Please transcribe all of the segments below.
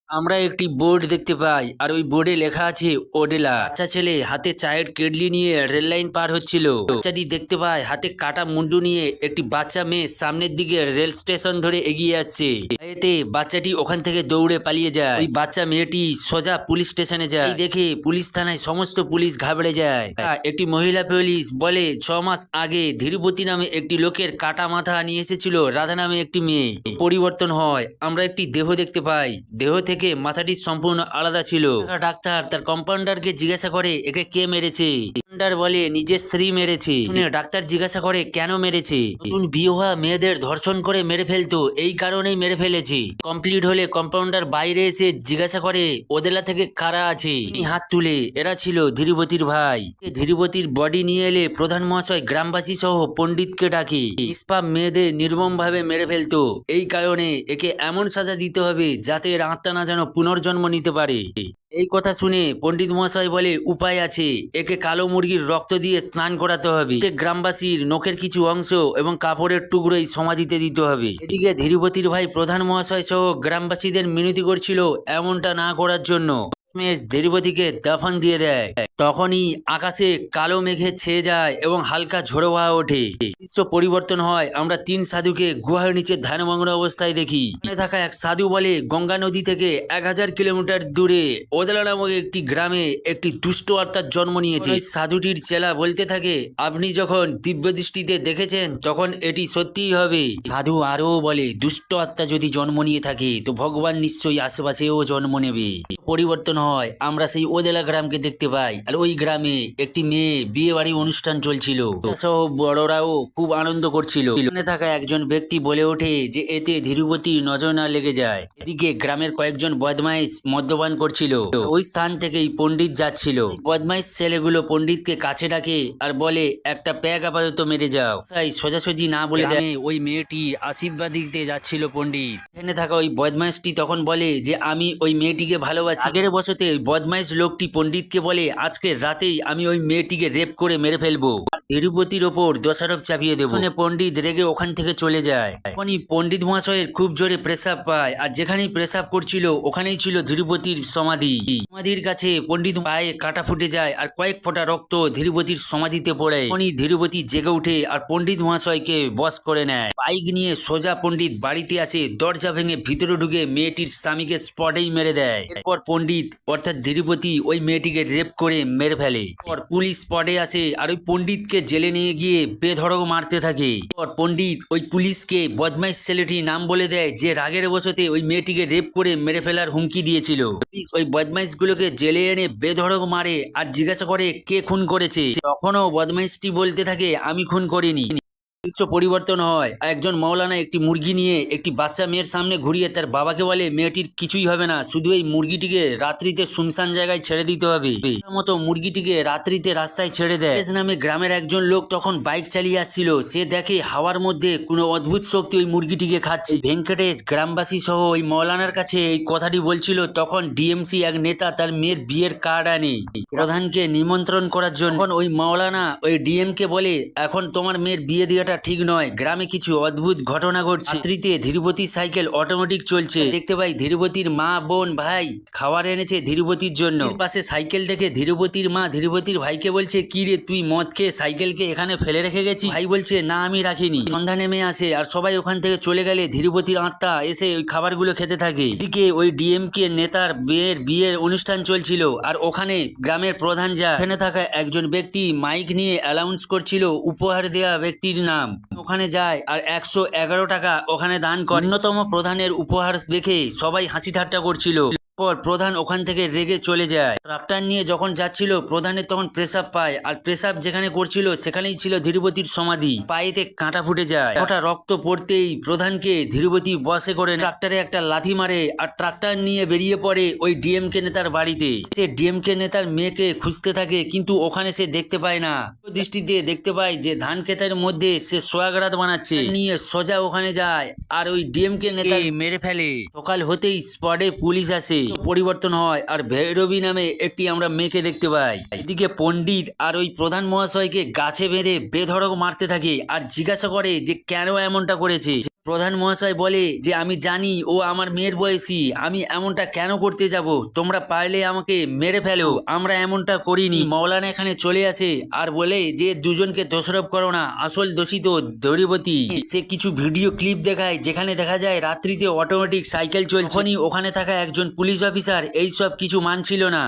আমরা একটি বোর্ড দেখতে পাই আর ওই বোর্ডে লেখা আছে ওডেলা। বাচ্চা ছেলে হাতে চায়ের কেটলি নিয়ে রেল লাইন পার হচ্ছিল। বাচ্চাটি দেখতে পায় হাতে কাটা মুন্ডু নিয়ে একটি বাচ্চা মেয়ে সামনের দিকে রেল স্টেশন ধরে এগিয়ে আসছে। এতে বাচ্চাটি ওখান থেকে দৌড়ে পালিয়ে যায়। ওই বাচ্চা মেয়েটি সোজা পুলিশ স্টেশনে যায়। এই দেখে পুলিশ থানায় সমস্ত পুলিশ ঘাবড়ে যায়। একটি মহিলা পুলিশ বলে 6 মাস আগে ধীরুপতি নামে একটি লোকের কাটা মাথা নিয়ে এসেছিল রাধা নামে একটি মেয়ে। পরিবর্তন হয়, আমরা একটি দেহ দেখতে পাই। দেহ থেকে মাথাটি সম্পূর্ণ আলাদা ছিল। ডাক্তার তার কম্পাউন্ডারকে জিজ্ঞাসা করে একে কে মেরেছে। কম্পাউন্ডার বলে নিজের স্ত্রী মেরেছে। শুনে ডাক্তার জিজ্ঞাসা করে কেন মেরেছে। নতুন বিয়ে হওয়া মেয়েদের ধর্ষণ করে মেরে ফেলতো, এই কারণেই মেরে ফেলেছে। কমপ্লিট হলে কম্পাউন্ডার বাইরে এসে জিজ্ঞাসা করে ওদেলা থেকে কারা আছে। তিনি হাত তুলে এরা ছিল ধীরুপতির ভাই। ধীরুপতির বডি নিয়ে এলে প্রধান মহাশয় গ্রামবাসী সহ পণ্ডিতকে ডাকে। নিষ্পাপ মেয়েদের নির্মম ভাবে মেরে ফেলতো, এই কারণে একে এমন সাজা দিতে হবে যাতে এর আত্মা না যেন পুনর্জন্ম নিতে পারে। এই কথা শুনে পণ্ডিত মহাশয় বলে উপায় আছে, একে কালো মুরগির রক্ত দিয়ে স্নান করাতে হবে। গ্রামবাসীর নখের কিছু অংশ এবং কাপড়ের টুকরোই সমাধিতে দিতে হবে। এদিকে ধীরুপতির ভাই প্রধান মহাশয় সহ গ্রামবাসীদের মিনতি করছিল এমনটা না করার জন্য। ধীরুপতিকে দাফন দিয়ে দেয়। তখনই আকাশে কালো মেঘে ছেয়ে যায় এবং হালকা ঝোড়ো হাওয়া ওঠে। দৃশ্য পরিবর্তন হয়, আমরা 3 সাধুকে গুহার নিচে ধ্যানমগ্ন অবস্থায় দেখি। ওখানে থাকা এক সাধু বলে গঙ্গা নদী থেকে 1000 কিলোমিটার দূরে ওদলা নামক একটি গ্রামে একটি দুষ্ট আত্মার জন্ম নিয়েছে। সাধুটির চেলা বলতে থাকে আপনি যখন দিব্য দৃষ্টিতে দেখেছেন তখন এটি সত্যিই হবে। সাধু আরও বলে দুষ্ট আত্মা যদি জন্ম নিয়ে থাকে তো ভগবান নিশ্চয়ই আশেপাশেও জন্ম নেবে। পরিবর্তন হয়, আমরা সেই ওদেলা গ্রামকে দেখতে পাই। আর ওই গ্রামে একটি মেয়ে বিয়ে বাড়ি অনুষ্ঠান চলছিল, সব বড়রাও খুব আনন্দ করছিল। ওখানে থাকা একজন ব্যক্তি বলে ওঠে যে এতে ধীরুপতি নজর না লেগে যায়। এদিকে গ্রামের কয়েকজন বদমাইশ মদ্যপান করছিল। ওই স্থান থেকেই পণ্ডিত যাচ্ছিল। বদমাইশ ছেলেগুলো পণ্ডিতকে কাছে ডাকে আর বলে একটা প্যাক আপাতত মেরে যাও। তাই সোজাসুজি না বলে দেয়। ওই মেয়েটি আশীর্বাদ দিতে যাচ্ছিল পণ্ডিত। এখানে থাকা ওই বদমাইশটি তখন বলে যে আমি ওই মেয়েটিকে ভালোবাসি। আগের বছরে ওই বদমাইশ লোকটি পণ্ডিতকে বলে আজকে রাতেই আমি ওই মেয়েটিকে রেপ করে মেরে ফেলবো, ধীরুপতির ওপর দোষারোপ চাপিয়ে দেবো। পণ্ডিত রেগে ওখান থেকে চলে যায়। তখনই পণ্ডিত মহাশয়ের খুব জোরে প্রেসাব পায়, আর যেখানেই প্রেসাব করছিল ওখানেই ছিল ধীরুপতির সমাধি। সমাধির কাছে পণ্ডিত পায়ে কাটা ফুটে যায় আর কয়েক ফোঁটা রক্ত ধীরুপতির সমাধিতে পড়ে। তখনই ধীরুপতি জেগে উঠে আর পণ্ডিত মহাশয়কে বশ করে নেয়। বাইক নিয়ে সোজা পণ্ডিত বাড়িতে আসে, দরজা ভেঙে ভিতরে ঢুকে মেয়েটির স্বামীকে স্পটেই মেরে দেয়। এরপর পণ্ডিত অর্থাৎ ধীরুপতি ওই মেয়েটিকে রেপ করে মেরে ফেলে। পুলিশ স্পটে আসে আর ওই পণ্ডিতকে জেলে নিয়ে গিয়ে বেধড়ক মারতে থাকে। পণ্ডিত ওই পুলিশকে বদমাইশ ছেলেটির নাম বলে দেয় যে রাগের বশতে ওই মেয়েটিকে রেপ করে মেরে ফেলার হুমকি দিয়েছিল। পুলিশ ওই বদমাইশ গুলোকে জেলে এনে বেধড়ক মারে আর জিজ্ঞাসা করে কে খুন করেছে। তখনও বদমাইশটি বলতে থাকে আমি খুন করিনি। দৃশ্য পরিবর্তন হয়, একজন মৌলানা একটি মুরগি নিয়ে একটি বাচ্চা মেয়ের সামনে ঘুরিয়ে তার বাবাকে বলে মেয়েটির কিছুই হবে না, শুধু এই মুরগিটিকে রাত্রিতে শুনশান জায়গায় ছেড়ে দিতে হবে। মতো মুরগিটিকে রাত্রিতে রাস্তায় ছেড়ে দেয়। নামে গ্রামের একজন লোক তখন বাইক চালিয়ে আসছিল, সে দেখে হাওয়ার মধ্যে কোনো অদ্ভুত শক্তি ওই মুরগিটিকে খাচ্ছে। ভেঙ্কটেশ গ্রামবাসী সহ ওই মৌলানার কাছে এই কথাটি বলছিল। তখন ডিএমসি এক নেতা তার মেয়ের বিয়ের কার্ড আনে প্রধানকে নিমন্ত্রণ করার জন্য। ওই মৌলানা ওই ডিএম কে বলে এখন তোমার মেয়ের বিয়ে দেওয়াটা ঠিক নয়, গ্রামে কিছু অদ্ভুত ঘটনা ঘটছে। রাত্রিতে ধীরুপতির সাইকেল অটোমেটিক চলছে। দেখতে পাই ধীরুপতির মা বোন ভাই খাবার এনেছে ধীরুপতির জন্য। পাশে সাইকেল দেখে ধীরুপতির মা ধীরুপতির ভাইকে বলছে কি রে তুই মদ খেয়ে সাইকেলকে এখানে ফেলে রেখে গেছিস? ভাই বলছে না আমি রাখিনি। সন্ধ্যা নেমে আসে আর সবাই ওখান থেকে চলে গেলে ধীরুপতির আত্মা এসে ওই খাবারগুলো খেতে থাকে। এদিকে ওই ডিএমকে নেতার বিয়ের অনুষ্ঠান চলছিল আর ওখানে গ্রামের প্রধান যায়। ওখানে থাকা একজন ব্যক্তি মাইক নিয়ে অ্যানাউন্স করছিল উপহার দেওয়া ব্যক্তির নাম। ওখানে যায় আর 111 টাকা ওখানে দান করে। অন্যতম প্রধানের উপহার দেখে সবাই হাসি ঠাট্টা করছিল। পর প্রধান ওখান থেকে রেগে চলে যায়। ট্রাক্টর নিয়ে যখন যাচ্ছিল প্রধানের তখন প্রেসাব পায় আর প্রেসাব যেখানে করছিল সেখানেই ছিল ধীরুপতির সমাধি। পায়েতে কাঁটা ফুটে যায়। ওটা রক্ত পড়তেই প্রধানকে ধীরুপতি বসে করে ট্রাক্টরে একটা লাথি মারে আর ট্রাক্টর নিয়ে বেরিয়ে পড়ে ওই ডিএমকে নেতার বাড়িতে। সে ডিএমকে নেতার মেয়েকে খুঁজতে থাকে কিন্তু ওখানে সে দেখতে পায় না। দৃষ্টিতে দেখতে পায় যে ধান ক্ষেতের মধ্যে সে সোয়াগরাত বানাচ্ছে। নিয়ে সোজা ওখানে যায় আর ওই ডিএমকে নেতা মেরে ফেলে। সকাল হতেই স্পটে পুলিশ আসে। পরিবর্তন হয় আর ভৈরবী নামে একটি আমরা মেয়েকে দেখতে পাই। এদিকে পণ্ডিত আর ওই প্রধান মহাশয়কে গাছে বেঁধে বেধড়ক মারতে থাকে আর জিজ্ঞাসা করে যে কেন এমনটা করেছে। প্রধান মহাশয় বলে যে আমি জানি ও আমার মেয়ের বয়সী, আমি এমনটা কেন করতে যাব, তোমরা পারলে আমাকে মেরে ফেলো, আমরা এমনটা করিনি। মৌলানা এখানে চলে আসে আর বলে যে দুজনকে দোষারোপ করো না, আসল দোষী তো ধীরুপতি। সে কিছু ভিডিও ক্লিপ দেখায় যেখানে দেখা যায় রাত্রিতে অটোমেটিক সাইকেল চলছে, ওখানে থাকা একজন পুলিশ অফিসার এই সব কিছু মানছিল না।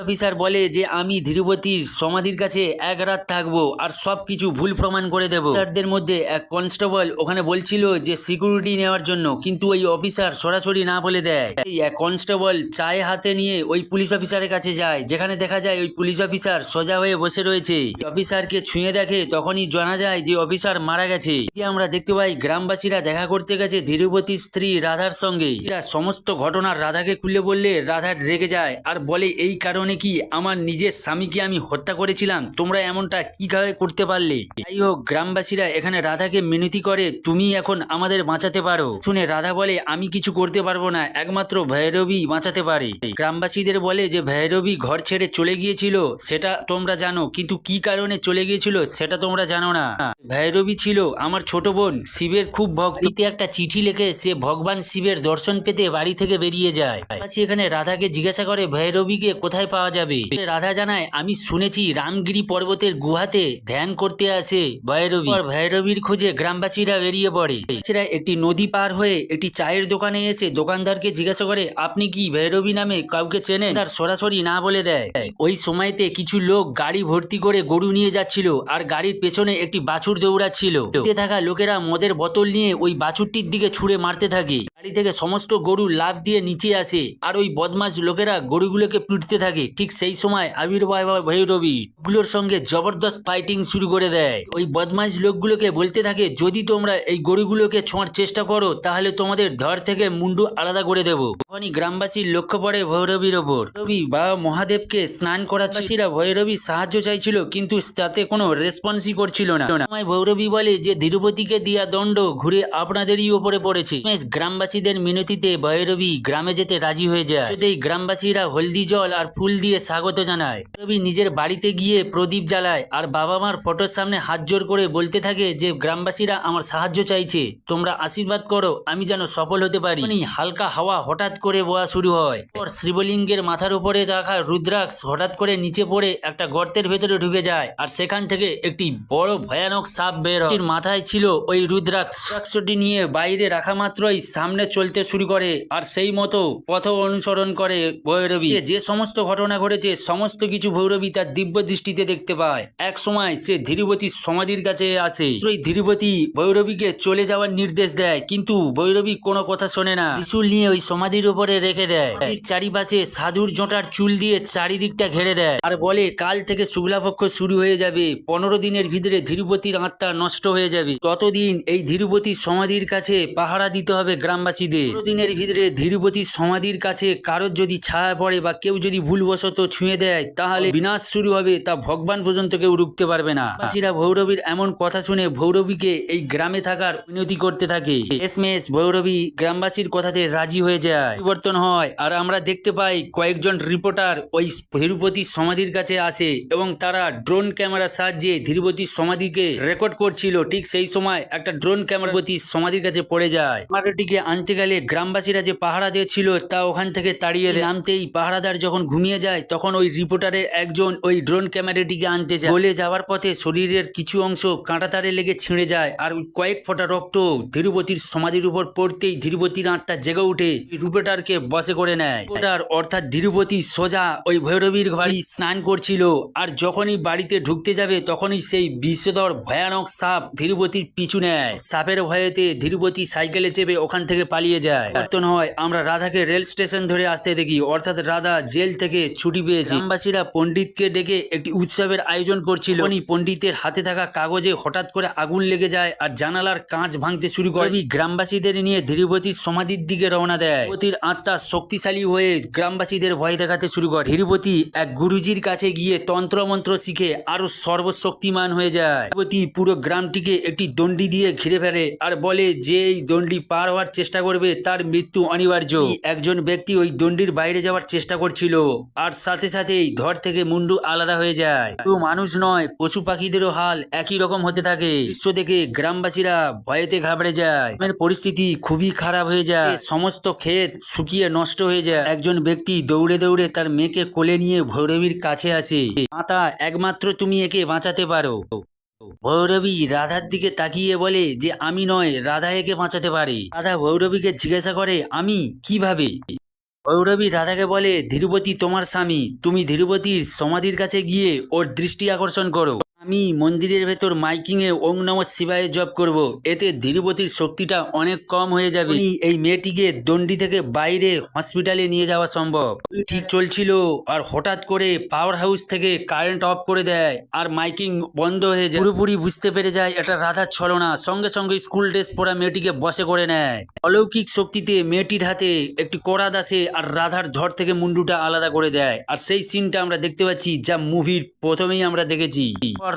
অফিসার বলে যে আমি ধীরুপতির সমাধির কাছে এক রাত থাকবো আর সবকিছু ভুল প্রমাণ করে দেবো। অফিসারদের মধ্যে এক কনস্টেবল ওখানে বলছিল যে সিকিউরিটি নেওয়ার জন্য, কিন্তু ওই অফিসার সরাসরি না বলে দেয়। এই এক কনস্টেবল চায়ে হাতে নিয়ে ওই পুলিশ অফিসারের কাছে যায়, যেখানে দেখা যায় ওই পুলিশ অফিসার সোজা হয়ে বসে রয়েছে। অফিসারকে ছুঁয়ে দেখে তখনই জানা যায় যে অফিসার মারা গেছে। আমরা দেখতে পাই গ্রামবাসীরা দেখা করতে গেছে ধীরুপতির স্ত্রী রাধার সঙ্গে। সমস্ত ঘটনা রাধাকে খুলে বললে রাধা রেগে যায় আর বলে এই কারণে কি আমার নিজের স্বামীকে আমি হত্যা করেছিলাম, তোমরা এমনটা কিভাবে করতে পারলে। যাই হোক, গ্রামবাসীরা এখানে রাধাকে মিনতি করে তুমি এখন আমাদের বাঁচাতে পারো। শুনে রাধা বলে আমি কিছু করতে পারবো না, একমাত্র ভৈরবী বাঁচাতে পারে। গ্রামবাসীদের বলে যে ভৈরবী ঘর ছেড়ে চলে গিয়েছিল সেটা তোমরা জানো, কিন্তু কি কারণে চলে গিয়েছিল সেটা তোমরা জানো না। ভৈরবী ছিল আমার ছোট বোন শিবের খুব ভক্ত। একটা চিঠি লিখে সে ভগবান শিবের দর্শন পেতে বাড়ি থেকে বেরিয়ে যায়। এখানে রাধাকে জিজ্ঞাসা করে ভৈরবীকে কোথায় পাওয়া যাবে। রাধা জানায় আমি শুনেছি রামগিরি পর্বতের গুহাতে ধ্যান করতে আসে ভৈরবী। ভৈরবীর খোঁজে গ্রামবাসীরা বেরিয়ে পড়ে। একটি নদী পার হয়ে একটি চায়ের দোকানে এসে দোকানদারকে জিজ্ঞাসা করে আপনি কি ভৈরবী নামে কাউকে চেনেন। তার সরাসরি না বলে দেয়। ওই সময়তে কিছু লোক গাড়ি ভর্তি করে গরু নিয়ে যাচ্ছিল আর গাড়ির পেছনে একটি বাছুর দৌড়াচ্ছিল। থাকা লোকেরা মদের বোতল নিয়ে ওই বাছুরটির দিকে ছুঁড়ে মারতে থাকে। গাড়ি থেকে সমস্ত গরু লাফ দিয়ে নিচে আসে আর ওই বদমাশ লোকেরা গরুগুলোকে পিটতে থাকে। ঠিক সেই সময় আবির্ভাব ভৈরবী গুলোর সঙ্গে জবরদস্ত ফাইটিং শুরু করে দেয়। ওই বদমাশ লোকগুলোকে বলতে থাকে যদি তোমরা এই গরুগুলোকে ছোঁয়ার চেষ্টা করো তাহলে তোমাদের ধর থেকে মুন্ডু আলাদা করে দেবো। তখনই গ্রামবাসীর লক্ষ্য পড়ে ভৈরবীর ওপর। ভৈরবী বাবা মহাদেবকে স্নান করাচ্ছিরা ভৈরবী সাহায্য চাইছিল, কিন্তু তাতে কোনো রেসপন্সই করছিল না। ভৈরবী বলে যে ধীরুপতিকে দিয়া দণ্ড ঘুরে আপনাদেরই ওপরে পড়েছে। গ্রামবাসীদের মিনতিতে ভৈরবী গ্রামে যেতে রাজি হয়ে যায়। সেটাই গ্রামবাসীরা হলদি জল আর ফুল দিয়ে স্বাগত জানায়। ভৈরবী নিজের বাড়িতে গিয়ে প্রদীপ জ্বালায় আর বাবা মার ফটোর সামনে হাত জোর করে বলতে থাকে যে গ্রামবাসীরা আমার সাহায্য চাইছে, তোমরা আশীর্বাদ করো আমি যেন সফল হতে পারি। হালকা হাওয়া হঠাৎ করে বওয়া শুরু হয়। শিবলিঙ্গের মাথার উপরে রাখা রুদ্রাক্ষ হঠাৎ করে নিচে পড়ে একটা গর্তের ভেতরে ঢুকে যায় আর সেখান থেকে একটি বড় ভয়ানক সাপ বের হয়। মাথায় ছিল ওই রুদ্রাক্ষটি নিয়ে বাইরে রাখা মাত্রই সামনে চলতে শুরু করে আর সেই মতো পথ অনুসরণ করে ভৈরবী। যে সমস্ত ঘটনা ঘটেছে সমস্ত কিছু ভৈরবী তার দিব্য দৃষ্টিতে দেখতে পায়। এক সময় সে ধীরুপতির সমাধির কাছে আসে। ধীরুপতি ভৈরবীকে চলে যাওয়ার নির্দেশ দেয়, কিন্তু ভৈরবী কোনো কথা শোনে না। ত্রিশূল নিয়ে ওই সমাধির উপরে রেখে দেয়। চারিপাশে সাধুর জটার চুল দিয়ে চারিদিকটা ঘেরে দেয় আর বলে কাল থেকে শুক্লাপক্ষ শুরু হয়ে যাবে, 15 দিনের ভিতরে ধীরুপতির আত্মা নষ্ট হয়ে যাবে, ততদিন এই ধীরুপতির সমাধির কাছে পাহারা দিতে হবে গ্রামবাসীদের। 15 দিনের ভিতরে ধীরুপতির সমাধির কাছে কারোর যদি ছায়া পড়ে বা কেউ যদি ভুলবশত ছুঁয়ে দেয় তাহলে বিনাশ শুরু হবে, তা ভগবান পর্যন্ত কেউ রুখতে পারবে না। গ্রামবাসীরা ভৈরবীর এমন কথা শুনে ভৈরবীকে এই গ্রামে থাকার মিনতি করতে থাকে। শেষমেশ ভৈরবী গ্রামবাসীর কথাতে রাজি হয়ে যায়, পরিবর্তন হয় আর আমরা দেখতে পাই কয়েকজন রিপোর্টার ওই ধীরুপতির সমাধির কাছে আসে এবং তারা ড্রোন ক্যামেরার সাহায্যে ধীরুপতির সমাধিকে রেকর্ড করছিল। ঠিক সেই সময় একটা ড্রোন ক্যামেরা সমাধির কাছে পড়ে যায়। ক্যামেরাটিকে আনতে গেলে গ্রামবাসীরা যে পাহারা দিয়েছিল তা ওখান থেকে তাড়িয়ে নামতেই পাহারাদার যখন ঘুমিয়ে যায় তখন ওই রিপোর্টারের একজন ওই ড্রোন ক্যামেরাটিকে আনতে যায়। বলে যাওয়ার পথে শরীরের কিছু অংশ কাঁটাতারে লেগে ছিঁড়ে যায় আর কয়েক ফোঁটা রক্ত ধীরুপতির সমাধির উপর পড়তেই ধীরুপতির আত্মা জেগে উঠে রিপোর্টারকে বশে করে নেয়। রিপোর্টার অর্থাৎ ধীরুপতি সোজা ওই ভৈরবীর বাড়ি স্নান করছিল আর যখনই বাড়িতে ঢুকতে যাবে তখনই সেই বিষধর ভয়ানক সাপ ধীরুপতির পিছু নেয়। সাপের ভয়েতে ধীরুপতি সাইকেলে চেপে ওখান থেকে পালিয়ে যায়। পরিবর্তন হয়, আমরা রাধাকে রেল স্টেশন ধরে আসতে দেখি, অর্থাৎ রাধা জেল থেকে ছুটি পেয়েছে। গ্রামবাসীরা পণ্ডিতকে ডেকে একটি উৎসবের আয়োজন করছিল। পণ্ডিতের হাতে থাকা কাগজে হঠাৎ করে আগুন লেগে যায় আর জানালার কাঁচ ভাঙতে শুরু করে। গ্রামবাসীদের নিয়ে ধীরুপতির সমাধির দিকে রওনা দেয়। ধীরুপতির আত্মা শক্তিশালী হয়ে গ্রামবাসীদের ভয় দেখাতে শুরু করে। ধীরুপতি এক গুরুজির কাছে গিয়ে তন্ত্র মন্ত্র শিখে আরো সর্বশক্তিমান হয়ে যায়। ধীরুপতি পুরো গ্রামটিকে একটি দণ্ডি দিয়ে ঘিরে ফেলে আর বলে যে এই দণ্ডি পার হওয়ার চেষ্টা চেষ্টা করবে তার মৃত্যু অনিবার্য। একজন ব্যক্তি ওই দণ্ডির বাইরে যাওয়ার চেষ্টা করছিল আর সাথে সাথেই ধর থেকে মুন্ডু আলাদা হয়ে যায়। শুধু মানুষ নয়, পশু পাখিদেরও হাল একই রকম হতে থাকে। দৃশ্য দেখে গ্রামবাসীরা ভয়েতে ঘাবড়ে যায়। পরিস্থিতি খুবই খারাপ হয়ে যায়, সমস্ত ক্ষেত শুকিয়ে নষ্ট হয়ে যায়। একজন ব্যক্তি দৌড়ে দৌড়ে তার মেয়েকে কোলে নিয়ে ভৈরবীর কাছে আসে। মাতা, একমাত্র তুমি একে বাঁচাতে পারো। ভৈরবী রাধার দিকে তাকিয়ে বলে যে আমি নয়, রাধা একে বাঁচাতে পারে। রাধা ভৈরবীকে জিজ্ঞাসা করে আমি কিভাবে? ভৈরবী রাধাকে বলে ধীরুপতি তোমার স্বামী, তুমি ধীরুপতির সমাধির কাছে গিয়ে ওর দৃষ্টি আকর্ষণ করো। আমি মন্দিরের ভেতর মাইকিং এ ওং নমঃ শিবায় জপ করব, এতে ধীরুপতির শক্তিটা অনেক কম হয়ে যাবে। এই মেয়েটিকে দণ্ডি থেকে বাইরে হসপিটালে নিয়ে যাওয়া সম্ভব। ঠিক চলছিল আর হঠাৎ করে পাওয়ার হাউস থেকে কারেন্ট অফ করে দেয় আর মাইকিং বন্ধ হয়ে যায়। পুরোপুরি বুঝতে পেরে যায় এটা রাধার ছলনা। সঙ্গে সঙ্গে স্কুল ড্রেস পরা মেয়েটিকে বশে করে নেয়। অলৌকিক শক্তিতে মেয়েটির হাতে একটি করাত আসে আর রাধার ধর থেকে মুন্ডুটা আলাদা করে দেয়। আর সেই সিনটা আমরা দেখতে পাচ্ছি যা মুভির প্রথমেই আমরা দেখেছি।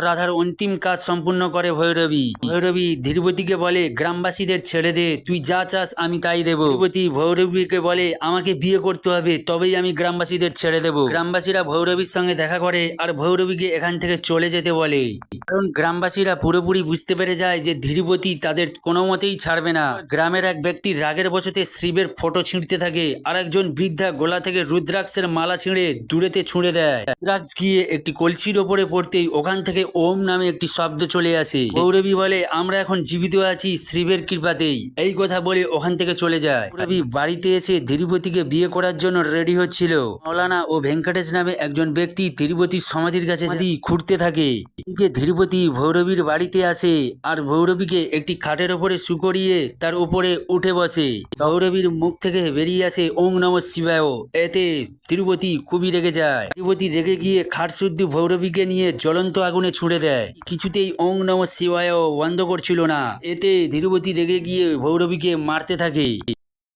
রাধার অন্তিম কাজ সম্পূর্ণ করে ভৈরবী। ভৈরবী ধীরুপতিকে বলে গ্রামবাসীদের ছেড়ে দে, তুই যা চাস আমি তাই দেব। ধীরুপতি ভৈরবীকে বলে আমাকে বিয়ে করতে হবে, তবেই আমি গ্রামবাসীদের ছেড়ে দেব। গ্রামবাসীরা ভৈরবীর সঙ্গে দেখা করে আর ভৈরবীকে এখান থেকে চলে যেতে বলে, কারণ গ্রামবাসীরা পুরোপুরি বুঝতে পেরে যায় যে ধীরুপতি তাদের কোনো মতেই ছাড়বে না। গ্রামের এক ব্যক্তি রাগের বশতে শিবের ফটো ছিঁড়তে থাকে আর একজন বৃদ্ধা গোলা থেকে রুদ্রাক্ষের মালা ছিঁড়ে দূরেতে ছুঁড়ে দেয়। রুদ্রাক্ষ গিয়ে একটি কলসির ওপরে পড়তেই ওখান থেকে ওম নামে একটি শব্দ চলে আসে। ভৈরবী বলে আমরা এখন জীবিত আছি শিবের কৃপাতেই। এই কথা বলে ওখান থেকে চলে যায়। ভৈরবী বাড়িতে এসে ধীরুপতিকে বিয়ে করার জন্য রেডি হচ্ছিল। মৌলানা ও ভেঙ্কটেশ নামে একজন ব্যক্তি ধীরুপতির সমাধির কাছে খুঁড়তে থাকে। এদিকে ধীরুপতি ভৈরবীর বাড়িতে আসে আর ভৈরবীকে একটি খাটের ওপরে শুকরিয়ে তার উপরে উঠে বসে। ভৈরবীর মুখ থেকে বেরিয়ে আসে ওং নমঃ শিবায়। এতে তিরুপতি খুবই রেগে যায়। তিরুপতি রেগে গিয়ে খাট শুদ্ধ ভৈরবীকে নিয়ে জ্বলন্ত আগুনে ছুড়ে দেয়। কিছুতেই ওং নমঃ শিবায় বন্ধ করছিল না। এতে ধীরুপতি রেগে গিয়ে ভৈরবীকে মারতে থাকে।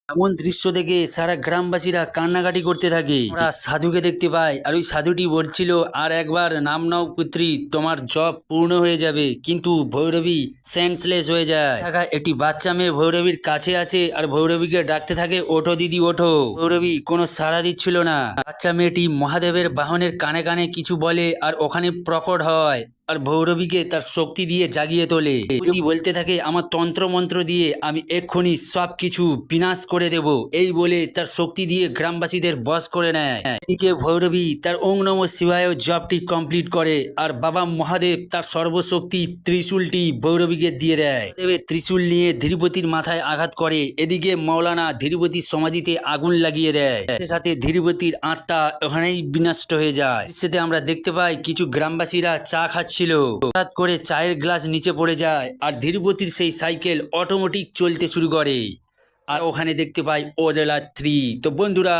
এমন দৃশ্য দেখে সারা গ্রামবাসীরা কান্নাকাটি করতে থাকে। আমরা সাধুকে দেখতে পাই আর ওই সাধুটি বলছিল আর একবার নাম নাও পুত্রী, তোমার জব পূর্ণ হয়ে যাবে। কিন্তু ভৈরবী সেন্সলেস হয়ে যায়। একটি বাচ্চা মেয়ে ভৈরবীর কাছে আছে আর ভৈরবীকে ডাকতে থাকে ওঠো দিদি ওঠো। ভৈরবী কোনো সাড়া দিচ্ছিল না। বাচ্চা মেয়েটি মহাদেবের বাহনের কানে কানে কিছু বলে আর ওখানে প্রকট হয় আর ভৈরবীকে তার শক্তি দিয়ে জাগিয়ে তোলে। বলতে থাকে আমার তন্ত্র মন্ত্র দিয়ে আমি এক্ষুনি সবকিছু বিনাশ করে দেব। এই বলে তার শক্তি দিয়ে গ্রামবাসীদের বশ করে নেয়। এদিকে ভৈরবী তার ওং নমঃ শিবায় জপটি কমপ্লিট করে আর বাবা মহাদেব তার সর্বশক্তি ত্রিশূলটি ভৈরবীকে দিয়ে দেয়। ত্রিশূল নিয়ে ধীরুপতির মাথায় আঘাত করে। এদিকে মৌলানা ধীরুপতির সমাধিতে আগুন লাগিয়ে দেয়। সাথে ধীরুপতির আত্মা ওখানেই বিনষ্ট হয়ে যায়। সেতে আমরা দেখতে পাই কিছু গ্রামবাসীরা চা খাচ্ছে। হঠাৎ করে চায়ের গ্লাস নিচে পড়ে যায় আর ধীরুপতির সেই সাইকেল অটোমেটিক চলতে শুরু করে আর ওখানে দেখতে পাই ওডেলা 3। তো বন্ধুরা